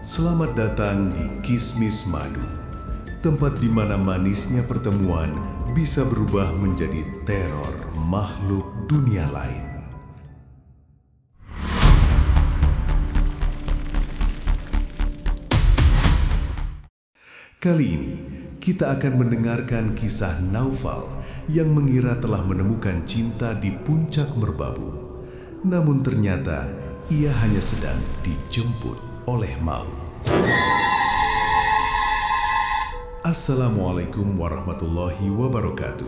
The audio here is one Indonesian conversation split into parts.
Selamat datang di Kismis Madu, tempat di mana manisnya pertemuan bisa berubah menjadi teror makhluk dunia lain. Kali ini, kita akan mendengarkan kisah Naufal yang mengira telah menemukan cinta di puncak merbabu. Namun ternyata, ia hanya sedang dijemput oleh maut. Assalamualaikum warahmatullahi wabarakatuh.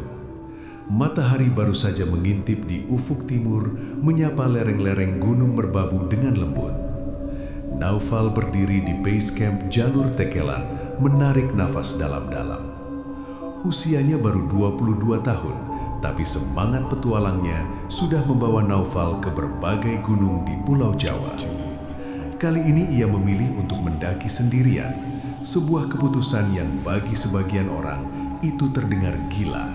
Matahari baru saja mengintip di ufuk timur, menyapa lereng-lereng gunung merbabu dengan lembut. Naufal berdiri di base camp jalur Tekelan, menarik nafas dalam-dalam. Usianya baru 22 tahun, tapi semangat petualangnya sudah membawa Naufal ke berbagai gunung di Pulau Jawa. Kali ini ia memilih untuk mendaki sendirian, sebuah keputusan yang bagi sebagian orang itu terdengar gila.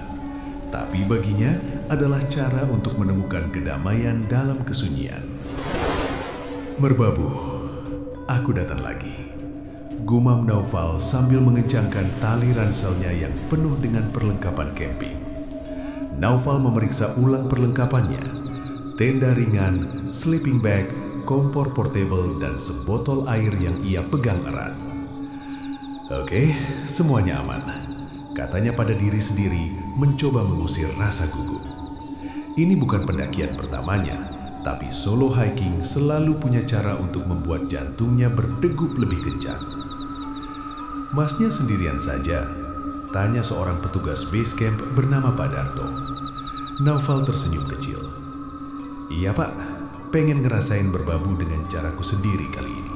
Tapi baginya adalah cara untuk menemukan kedamaian dalam kesunyian. Merbabu, aku datang lagi. Gumam Naufal sambil mengencangkan tali ranselnya yang penuh dengan perlengkapan camping. Naufal memeriksa ulang perlengkapannya, tenda ringan, sleeping bag, kompor portable, dan sebotol air yang ia pegang erat. Oke, semuanya aman, katanya pada diri sendiri mencoba mengusir rasa gugup. Ini bukan pendakian pertamanya, tapi solo hiking selalu punya cara untuk membuat jantungnya berdegup lebih kencang. Masnya sendirian saja, tanya seorang petugas base camp bernama Pak Darto. Naufal tersenyum kecil. Iya Pak, pengen ngerasain berbabu dengan caraku sendiri kali ini.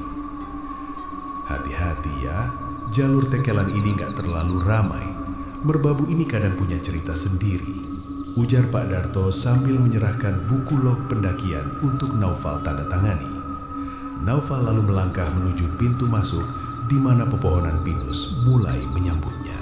Hati-hati ya, jalur Tekelan ini gak terlalu ramai. Merbabu ini kadang punya cerita sendiri, ujar Pak Darto sambil menyerahkan buku log pendakian untuk Naufal tanda tangani. Naufal lalu melangkah menuju pintu masuk di mana pepohonan pinus mulai menyambutnya.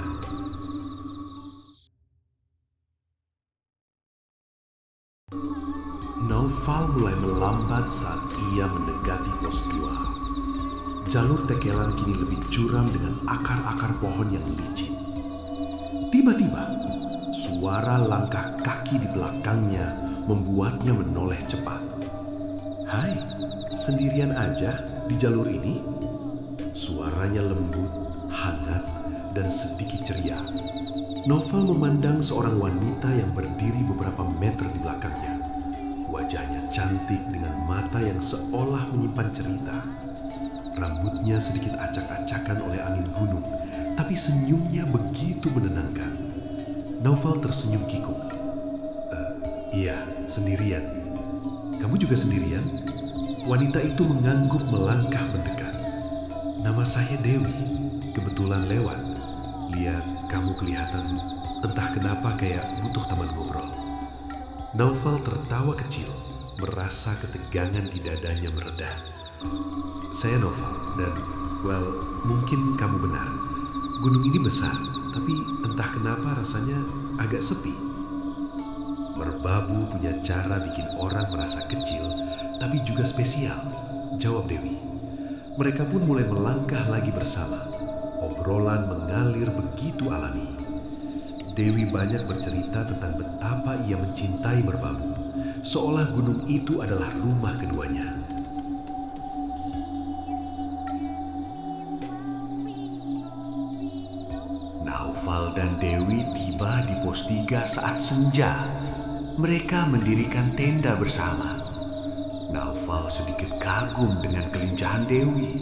Naufal mulai melambat saat ia mendekati pos 2. Jalur Tekelan kini lebih curam dengan akar-akar pohon yang licin. Tiba-tiba, suara langkah kaki di belakangnya membuatnya menoleh cepat. Hai, sendirian aja di jalur ini? Suaranya lembut, hangat, dan sedikit ceria. Naufal memandang seorang wanita yang berdiri beberapa meter di belakangnya. Wajahnya cantik dengan mata yang seolah menyimpan cerita. Rambutnya sedikit acak-acakan oleh angin gunung, tapi senyumnya begitu menenangkan. Naufal tersenyum kikuk. Iya, sendirian. Kamu juga sendirian? Wanita itu mengangguk melangkah mendekat. Nama saya Dewi, kebetulan lewat. Lihat, kamu kelihatan entah kenapa kayak butuh teman ngobrol. Naufal tertawa kecil, merasa ketegangan di dadanya mereda. Saya Naufal dan, mungkin kamu benar. Gunung ini besar, tapi entah kenapa rasanya agak sepi. Merbabu punya cara bikin orang merasa kecil, tapi juga spesial, jawab Dewi. Mereka pun mulai melangkah lagi bersama. Obrolan mengalir begitu alami. Dewi banyak bercerita tentang betapa ia mencintai merbabu, seolah gunung itu adalah rumah keduanya. Naufal dan Dewi tiba di pos 3 saat senja. Mereka mendirikan tenda bersama. Naufal sedikit kagum dengan kelincahan Dewi.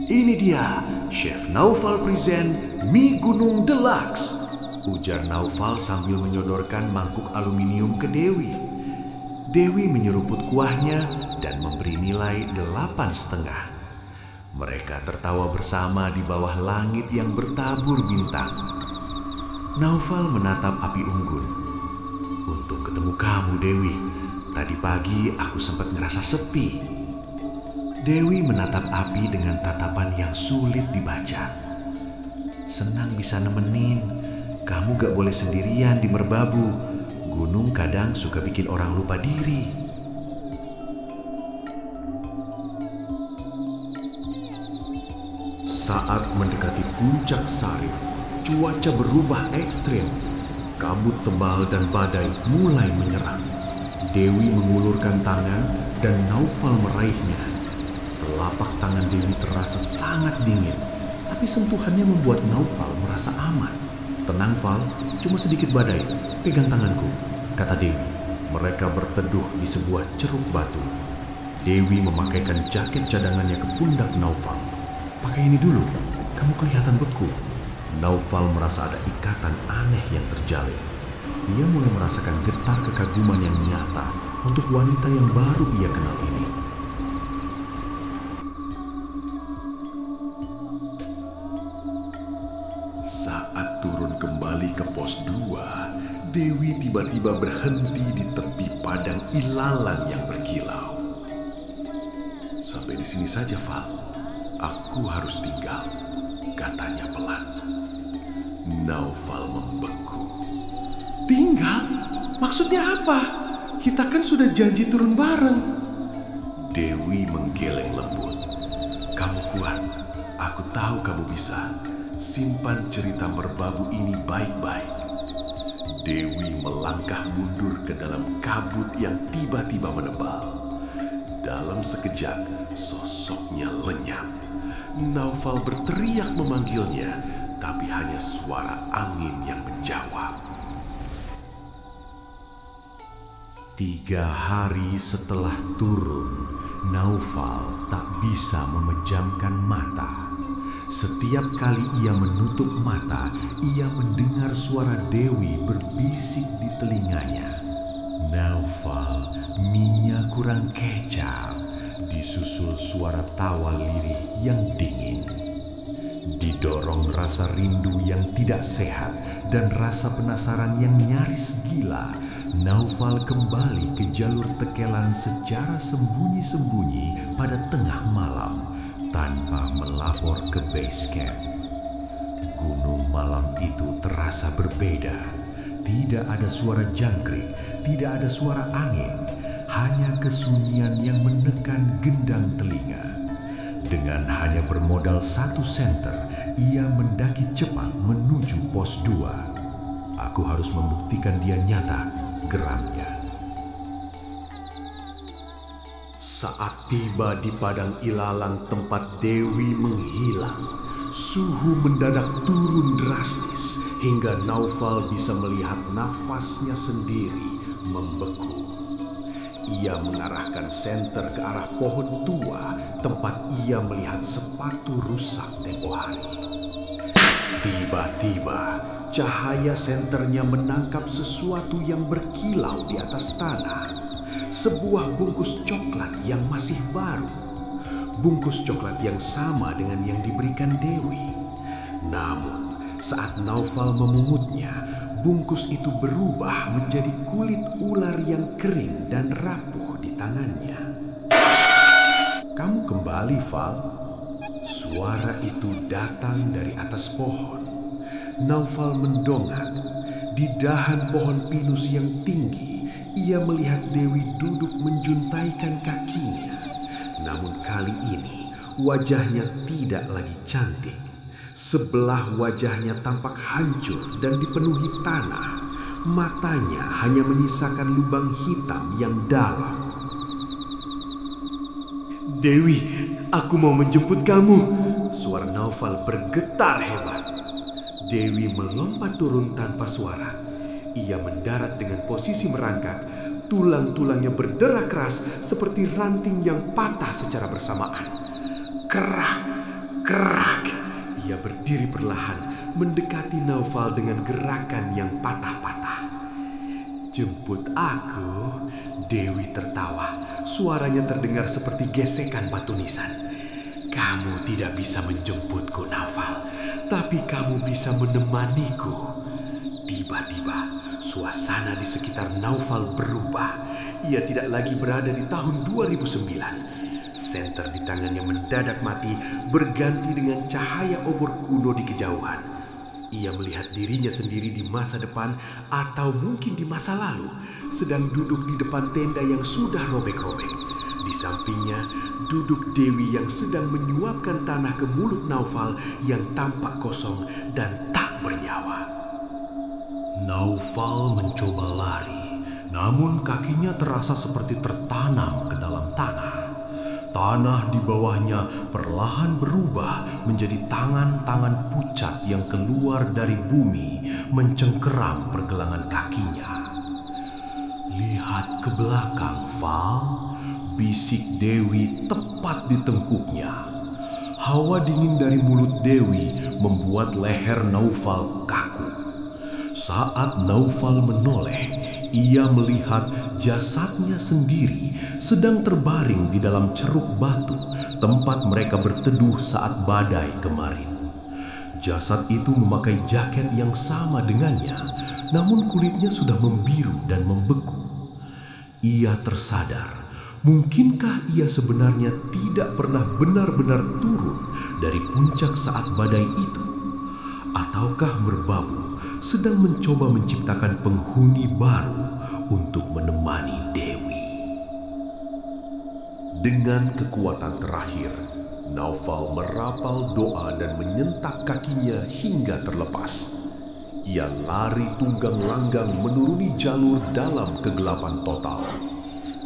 Ini dia, Chef Naufal present mie gunung deluxe, ujar Naufal sambil menyodorkan mangkuk aluminium ke Dewi. Dewi menyeruput kuahnya dan memberi nilai 8,5. Mereka tertawa bersama di bawah langit yang bertabur bintang. Naufal menatap api unggun. Untuk ketemu kamu, Dewi. Tadi pagi aku sempat ngerasa sepi. Dewi menatap api dengan tatapan yang sulit dibaca. Senang bisa nemenin. Kamu gak boleh sendirian di merbabu. Gunung kadang suka bikin orang lupa diri. Saat mendekati puncak Sarif, cuaca berubah ekstrim. Kabut tebal dan badai mulai menyerang. Dewi mengulurkan tangan dan Naufal meraihnya. Telapak tangan Dewi terasa sangat dingin, tapi sentuhannya membuat Naufal merasa aman. "Tenang, Val, cuma sedikit badai. Pegang tanganku," kata Dewi. Mereka berteduh di sebuah ceruk batu. Dewi memakaikan jaket cadangannya ke pundak Naufal. "Pakai ini dulu, kamu kelihatan beku." Naufal merasa ada ikatan aneh yang terjalin. Ia mulai merasakan getar kekaguman yang nyata untuk wanita yang baru ia kenal ini. Saat turun kembali ke pos 2, Dewi tiba-tiba berhenti di tepi padang ilalang yang berkilau. "Sampai di sini saja, Val. Aku harus tinggal," katanya pelan. Naufal membeku. "Tinggal? Maksudnya apa? Kita kan sudah janji turun bareng." Dewi menggeleng lembut. "Kamu kuat. Aku tahu kamu bisa. Simpan cerita merbabu ini baik-baik." Dewi melangkah mundur ke dalam kabut yang tiba-tiba menebal. Dalam sekejap, sosoknya lenyap. Naufal berteriak memanggilnya, tapi hanya suara angin yang menjawab. 3 hari setelah turun, Naufal tak bisa memejamkan mata. Setiap kali ia menutup mata, ia mendengar suara Dewi berbisik di telinganya. "Naufal, minyak kurang kecap," disusul suara tawa lirih yang dingin. Didorong rasa rindu yang tidak sehat dan rasa penasaran yang nyaris gila, Naufal kembali ke jalur tekelan secara sembunyi-sembunyi pada tengah malam tanpa melapor ke base camp. Gunung malam itu terasa berbeda. Tidak ada suara jangkrik, tidak ada suara angin, hanya kesunyian yang menekan gendang telinga. Dengan hanya bermodal 1 senter, ia mendaki cepat menuju pos 2. "Aku harus membuktikan dia nyata," geramnya. Saat tiba di padang ilalang tempat Dewi menghilang, suhu mendadak turun drastis hingga Naufal bisa melihat nafasnya sendiri membeku. Ia mengarahkan senter ke arah pohon tua tempat ia melihat sepatu rusak tempo hari. Tiba-tiba, cahaya senternya menangkap sesuatu yang berkilau di atas tanah. Sebuah bungkus coklat yang masih baru. Bungkus coklat yang sama dengan yang diberikan Dewi. Namun, saat Naufal memungutnya, bungkus itu berubah menjadi kulit ular yang kering dan rapuh di tangannya. "Kamu kembali, Val." Suara itu datang dari atas pohon. Naufal mendongak. Di dahan pohon pinus yang tinggi, ia melihat Dewi duduk menjuntaikan kakinya. Namun kali ini, wajahnya tidak lagi cantik. Sebelah wajahnya tampak hancur dan dipenuhi tanah. Matanya hanya menyisakan lubang hitam yang dalam. "Dewi, aku mau menjemput kamu." Suara Naufal bergetar hebat. Dewi melompat turun tanpa suara. Ia mendarat dengan posisi merangkak. Tulang-tulangnya berderak keras seperti ranting yang patah secara bersamaan. Kerak, kerak. Ia berdiri perlahan, mendekati Naufal dengan gerakan yang patah-patah. "Jemput aku?" Dewi tertawa. Suaranya terdengar seperti gesekan batu nisan. "Kamu tidak bisa menjemputku, Naufal, tapi kamu bisa menemaniku." Tiba-tiba, suasana di sekitar Naufal berubah. Ia tidak lagi berada di tahun 2009. Senter di tangannya mendadak mati, berganti dengan cahaya obor kuno di kejauhan. Ia melihat dirinya sendiri di masa depan atau mungkin di masa lalu, sedang duduk di depan tenda yang sudah robek-robek. Di sampingnya duduk Dewi yang sedang menyuapkan tanah ke mulut Naufal yang tampak kosong dan tak bernyawa. Naufal mencoba lari, namun kakinya terasa seperti tertanam ke dalam tanah. Tanah di bawahnya perlahan berubah menjadi tangan-tangan pucat yang keluar dari bumi mencengkeram pergelangan kakinya. "Lihat ke belakang, Val," bisik Dewi tepat di tengkuknya. Hawa dingin dari mulut Dewi membuat leher Naufal kaku. Saat Naufal menoleh, ia melihat jasadnya sendiri sedang terbaring di dalam ceruk batu tempat mereka berteduh saat badai kemarin. Jasad itu memakai jaket yang sama dengannya, namun kulitnya sudah membiru dan membeku. Ia tersadar, mungkinkah ia sebenarnya tidak pernah benar-benar turun dari puncak saat badai itu? Ataukah merbabu sedang mencoba menciptakan penghuni baru untuk menemani Dewi? Dengan kekuatan terakhir, Naufal merapal doa dan menyentak kakinya hingga terlepas. Ia lari tunggang langgang menuruni jalur dalam kegelapan total.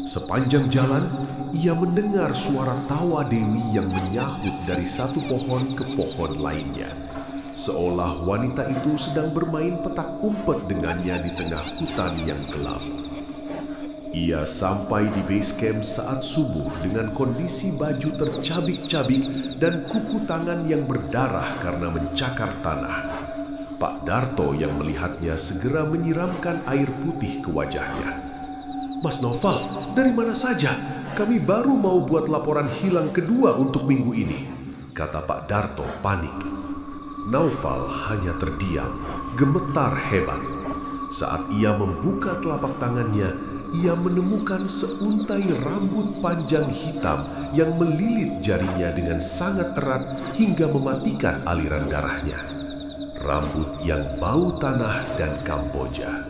Sepanjang jalan, ia mendengar suara tawa Dewi yang menyahut dari satu pohon ke pohon lainnya. Seolah wanita itu sedang bermain petak umpet dengannya di tengah hutan yang gelap. Ia sampai di base camp saat subuh dengan kondisi baju tercabik-cabik dan kuku tangan yang berdarah karena mencakar tanah. Pak Darto yang melihatnya segera menyiramkan air putih ke wajahnya. "Mas Naufal, dari mana saja? Kami baru mau buat laporan hilang kedua untuk minggu ini," kata Pak Darto panik. Naufal hanya terdiam, gemetar hebat. Saat ia membuka telapak tangannya, ia menemukan seuntai rambut panjang hitam yang melilit jarinya dengan sangat erat hingga mematikan aliran darahnya. Rambut yang bau tanah dan Kamboja.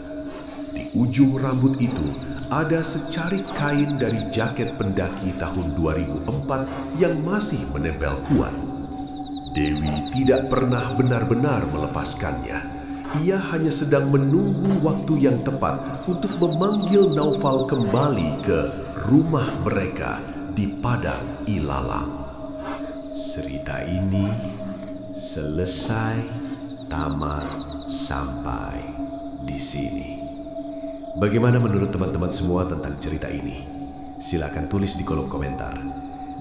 Di ujung rambut itu ada secarik kain dari jaket pendaki tahun 2004 yang masih menempel kuat. Dewi tidak pernah benar-benar melepaskannya. Ia hanya sedang menunggu waktu yang tepat untuk memanggil Naufal kembali ke rumah mereka di Padang Ilalang. Cerita ini selesai, tamat, sampai di sini. Bagaimana menurut teman-teman semua tentang cerita ini? Silakan tulis di kolom komentar.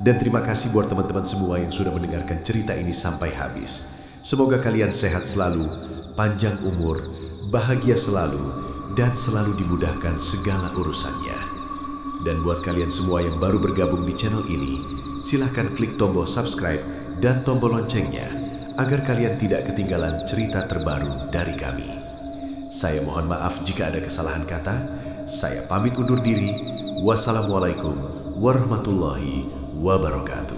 Dan terima kasih buat teman-teman semua yang sudah mendengarkan cerita ini sampai habis. Semoga kalian sehat selalu, panjang umur, bahagia selalu, dan selalu dimudahkan segala urusannya. Dan buat kalian semua yang baru bergabung di channel ini, silahkan klik tombol subscribe dan tombol loncengnya agar kalian tidak ketinggalan cerita terbaru dari kami. Saya mohon maaf jika ada kesalahan kata. Saya pamit undur diri. Wassalamualaikum warahmatullahi wabarakatuh.